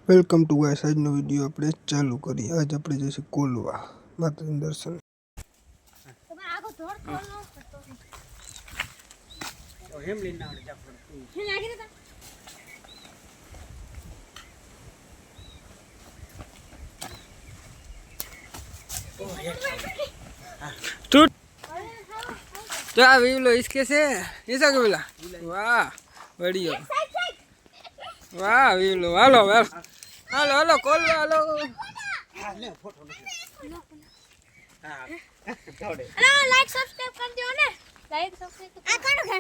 Welcome to guys, આજનો video આપણે ચાલુ કરીએ। આજ આપણે જઈશું કોલવા માતાજીના દર્શન। क्या वीवलो इसके से ऐसा के बोला वाह बढ़िया वाह वीवलो hello hello hello hello call hello hello like subscribe कर दियो ने लाइक सब्सक्राइब आ कोण है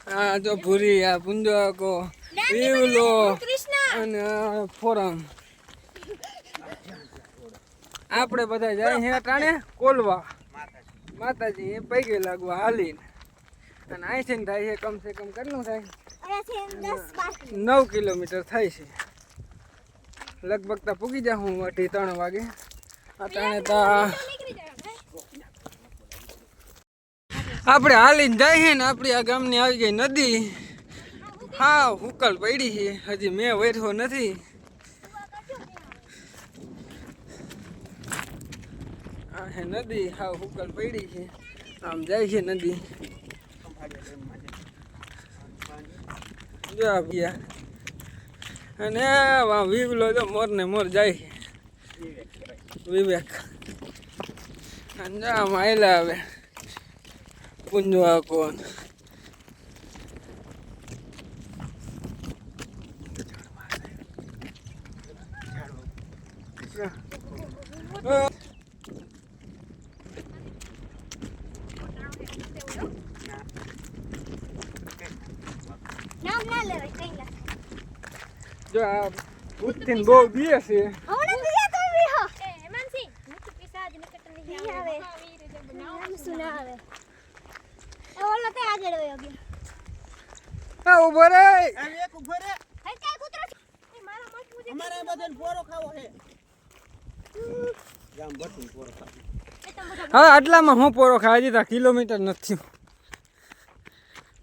हां जो पूरी आ पुंजो को वीवलो અને ફોરમ આપણે બધા જાય હે ટાણે કોલવા માતાજી એ પૈગે લાગવા હાલીને અને આઈથી થાય છે કમ સે કમ કેટલું થાય અહીંયાથી 10 9 કિલોમીટર થાય છે લગભગ તો પૂગી જા હું 3 વાગે અટાણે તા આપણે હાલીને જાય છે ને આપણી આ ગામની આવી ગઈ નદી હા હુકલ પડી છે હજી મેં વેઠો નથી આ હે નદી હા હુકલ પડી છે આમ જાય છે નદી જો આવ્યા અને વા વીવલો જો મોર ને મોર જાય છે વિવેક અને આમ આયલા આવે પુંજવા કોણ નામ ના લેવાય કઈ ના જો આ ઉઠીને બહુ દીએ છે હમણે બીયા તો બી હો એ હેમંતસિંહ મુત પિસાજ નિકટ નહીં આવે નામ સુના આવે એ ઓલો તે આગળ વયો ગયો આ ઉભો રે આ એક ઉભો રે હે કાઈ કૂતરો એ મારો મત મુજે અમારે બધાને પોરો ખાવો છે જામ બટું પોરો ખાવો હવે આટલામાં હું પોરો ખાઈ દીધા કિલોમીટર નથી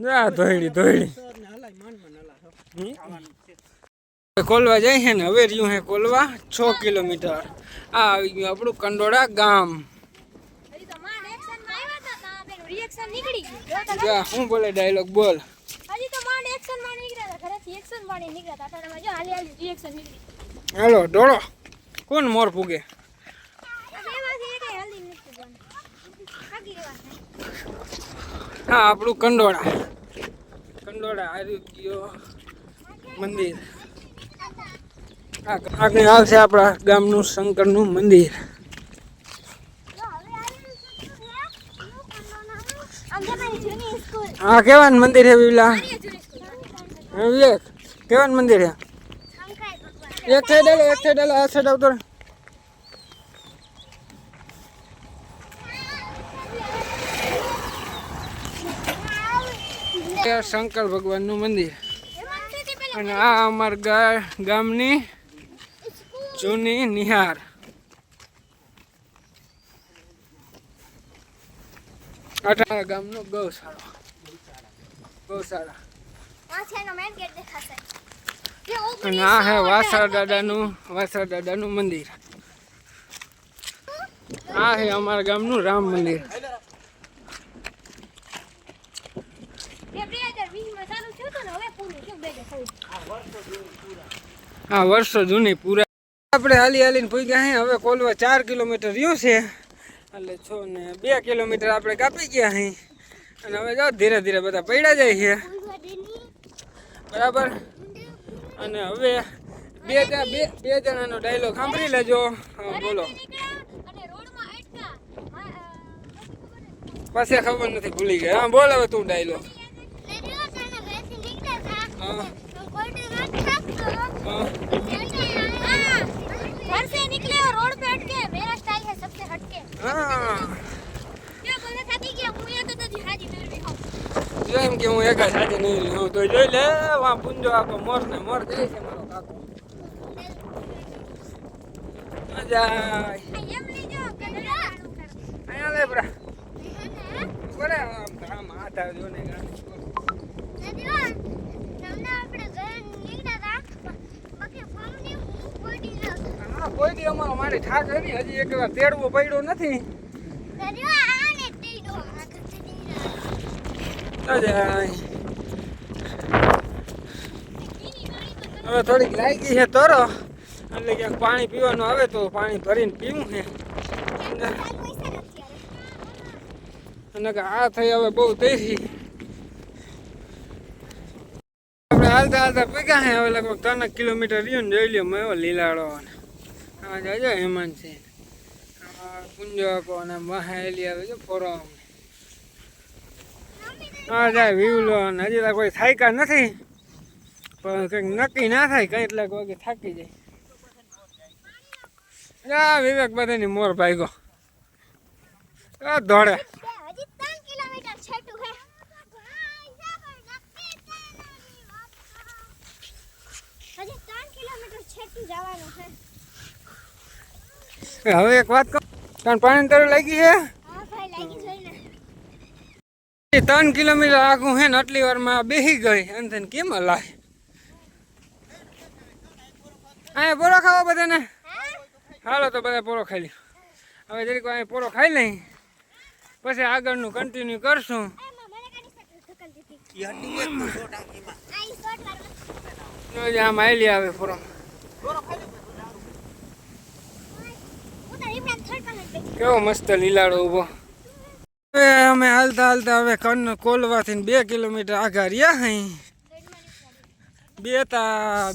જા ધોઈડી ને હલાય માનમાં હલા ખાવાનું છે કોલવા જાય છે ને હવે રહ્યું હે કોલવા 6 કિલોમીટર આ આવી ગયું આપણું કંડોળા ગામ હજી તો માં એક્શન માં આવ્યા હતા તા બેન રિએક્શન નીકળી ગયું જા હું બોલે ડાયલોગ બોલ હજી તો માં એક્શન માં નીકળ્યા હતા ઘરેથી એક્શન માં નીકળ્યા હતા અટાણામાં જો હાલી હાલી રિએક્શન નીકળી હાલો ડોળો કોણ મોર પૂગે એમાંથી એકે હાલી નીકળી જવાનું આગી વાત હા આપણું કંડોળા આરોગ્ય મંદિર આગળ આવશે આપણા ગામનું શંકરનું મંદિર જો હવે આવી આમ જમાની જૂની સ્કૂલ હા કેવાનું મંદિર હે વિલા મારી જૂની સ્કૂલ વિવેક કેવાનું મંદિર હે શંકરાય ભગવાન એક સાઈડ આ સાઈડ આવતો શંકર ભગવાનનું મંદિર અને આ અમારા ગામની જૂની નિહાર અટાણા ગામનો ગૌશાળા આ છે એનો મેન ગેટ દેખાશે જે અને આ હે વાસા દાદાનું મંદિર આ હે અમારા ગામનું રામ મંદિર એ 2020 માં ચાલુ થયું તો ને હવે પૂરું થયું 2014 હા વર્ષો જૂની પૂરા આપણે હાલીને પૂગ્યા હે હવે કોલવા 4 કિલોમીટર રહ્યું છે એટલે 6 ને 2 કિલોમીટર આપણે કાપી ગયા હે અને હવે જો ધીરે ધીરે બધા પડ્યા જાય છે બરાબર અને હવે બે જણાનો ડાયલોગ સાંભળી લેજો હા બોલો અને રોડમાં અટકા પછી ખબર નથી ભૂલી ગયા હા બોલ હવે તું ડાયલોગ હા घर से निकले और रोड पे अटके मेरा स्टाइल है सबसे हटके હા क्या बोले खाती कि હું એ તો હાજી મેળવી હો એમ કે હું એક જ સાથે નહીં રહ્યો તો જોઈ લે વા પુંજો આખો મોર ને મોર જાય છે મારો કાકો મજા એમ લીજો કે અહીંયા લે બરા બરે આમ હાથ આવજો ને ગાડી તમને આપણે ઘરે નીકળ્યા હતા બાકી ફોર્મ ની કોઈ દી અમારો મારી ઠાક નથી, હજી એક વાર તેડવો પડ્યો નથી. હવે થોડીક લાગી છે તરો, એટલે ક્યાંક પાણી પીવાનું આવે તો પાણી ભરીને પીવું છે. અને આ થઈ હવે બહુ તેજી. આપણે હાલતા હાલતા પીગા છે હવે લગભગ 3 કિલોમીટર રહ્યું ને જોઈ લ્યો મેં લીલાડો. હા જાજો હેમાન છે કુંજકો અને મહેલી આવે છે ફોરો. હા જાય વિવલો ને હજી તો કોઈ થાક્યા નથી, પણ કંઈક નક્કી ના થાય કંઈ એટલે કોઈ થાકી જાય. વિવેક બધાની મોર ભાગ્યો દોડે. હવે એક વાત કહું, કારણ પાણી તરે લાગી છે 3 કિલોમીટર આખું હે ને આટલી વારમાં બેસી ગઈ અને કેમ હલાય. અહીંયા પોરો ખાવો બધાને? હાલો તો બધા પોરો ખાઈ લ્યો. હવે જરીક અહીંયા પોરો ખાઈ લઈ પછી આગળનું કન્ટિન્યુ કરશું. આમ આવેલી આવે પોરો. કેવો મસ્ત લીલાડો ઉભો. હવે અમે હાલતા હાલતા હવે કોલવાથી 2 કિલોમીટર આગળ રહ્યા હઈ.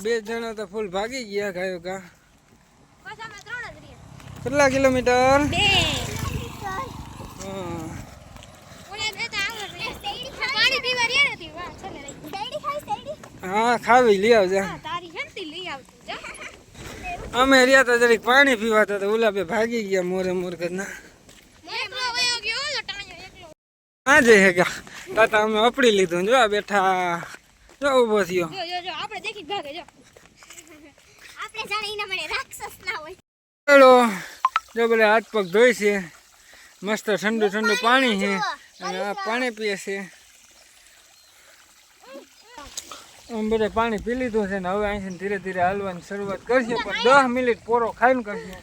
બે જણા તો ફૂલ ભાગી ગયા ગાયો કા. કેટલા કિલોમીટર? 2. હા ખાવી લઈ આવજે. અમે રહ્યા તો જરીક પાણી પીવાતા તો ઓલા બે ભાગી ગયા મોરે મોર કરના. હા જઈ હેગા તાતા અમે અપડી લીધું. જો બેઠા જો ઉભો થયો. ચલો જો બધા હાથ પગ ધોઈ છે, મસ્ત ઠંડુ ઠંડુ પાણી છે અને આ પાણી પીએ છે. અમે બધા પાણી પી લીધું છે ને હવે અહીંથી ધીરે ધીરે હાલવાની શરૂઆત કરશે, પણ 10 મિનિટ પોરો ખાઈને કરશે.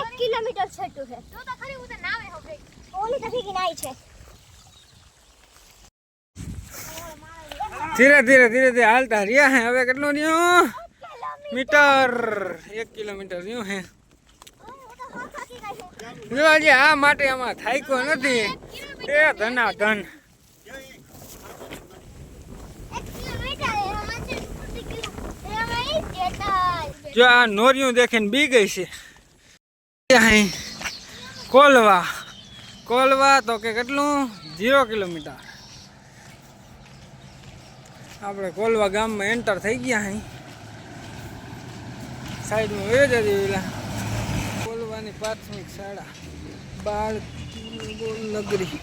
1 કિલોમીટર છેટું છે. તો તો ખરી ઉતે નાવે હો ગઈ. ઓલી તફી की नाई છે. ધીરે ધીરે હાલતા રહ્યા હે. હવે કેટલું રહ્યું મીટર? 1 કિલોમીટર રહ્યું હે. જોવાજી આ માટે આમાં થાક્યો નથી. એ ધના ધન. જો આ નોરિયું દેખીને બી ગઈ છે. કોલવા તો કે કેટલું 0 કિલોમીટર. આપણે કોલવા ગામમાં એન્ટર થઈ ગયા હઈ. સાઈડમાં વયો જતી પેલા કોલવાની પ્રાથમિક શાળા બાળ નગરી.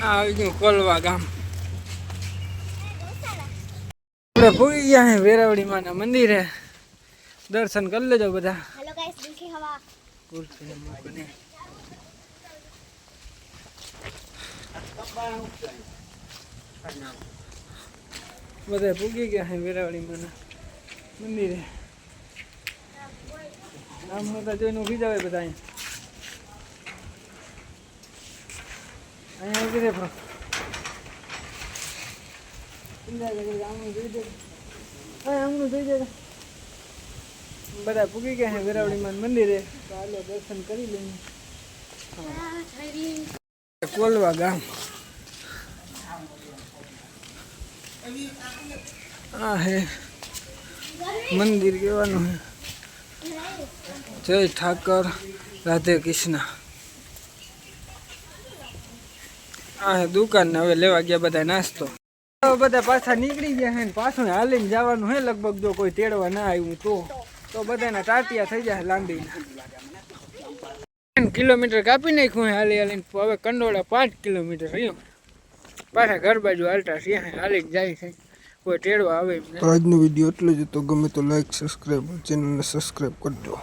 આ આવી ગયું કોલવા ગામ. આપણે પૂરી ગયા હે વેરાવળી માના મંદિરે. દર્શન કરી લેજો બધા. હેલો ગાઈસ, દિલથી હવા બને બધા પૂગી ગયા હે વેરાવળી માના મંદિરે. આમ નતા જોઈને ઉભી જાવે બધા. અહીંયા ઉભી રહે બધા પૂગી ગયા છે વેરાવળીમાં મંદિરે. તો હાલો દર્શન કરી લઈએ. કોલવા ગામ આ હે મંદિર કેવાનું હે. જય ઠાકર રાધે કૃષ્ણ. આ હે દુકાન ને હવે લેવા ગયા બધા નાસ્તો. બધા પાછા નીકળી ગયા હે ને પાછું હાલીને જવાનું હે લગભગ. જો કોઈ તેડવા ના આવ્યું તો બધાના ટાટિયા થઈ જાય લાંબીના. 3 કિલોમીટર કાપી નાખ્યું હે હાલી હાલીને. હવે કંડોળા 5 કિલોમીટર રહ્યું. પાછા ઘર બાજુ હાલતા ત્યાં હાલી જાય છે. કોઈ તેડવા આવે. આજનો વિડીયો એટલો જ હતો. ગમે તો લાઈક સબસ્ક્રાઈબ ચેનલને સબસ્ક્રાઈબ કરજો.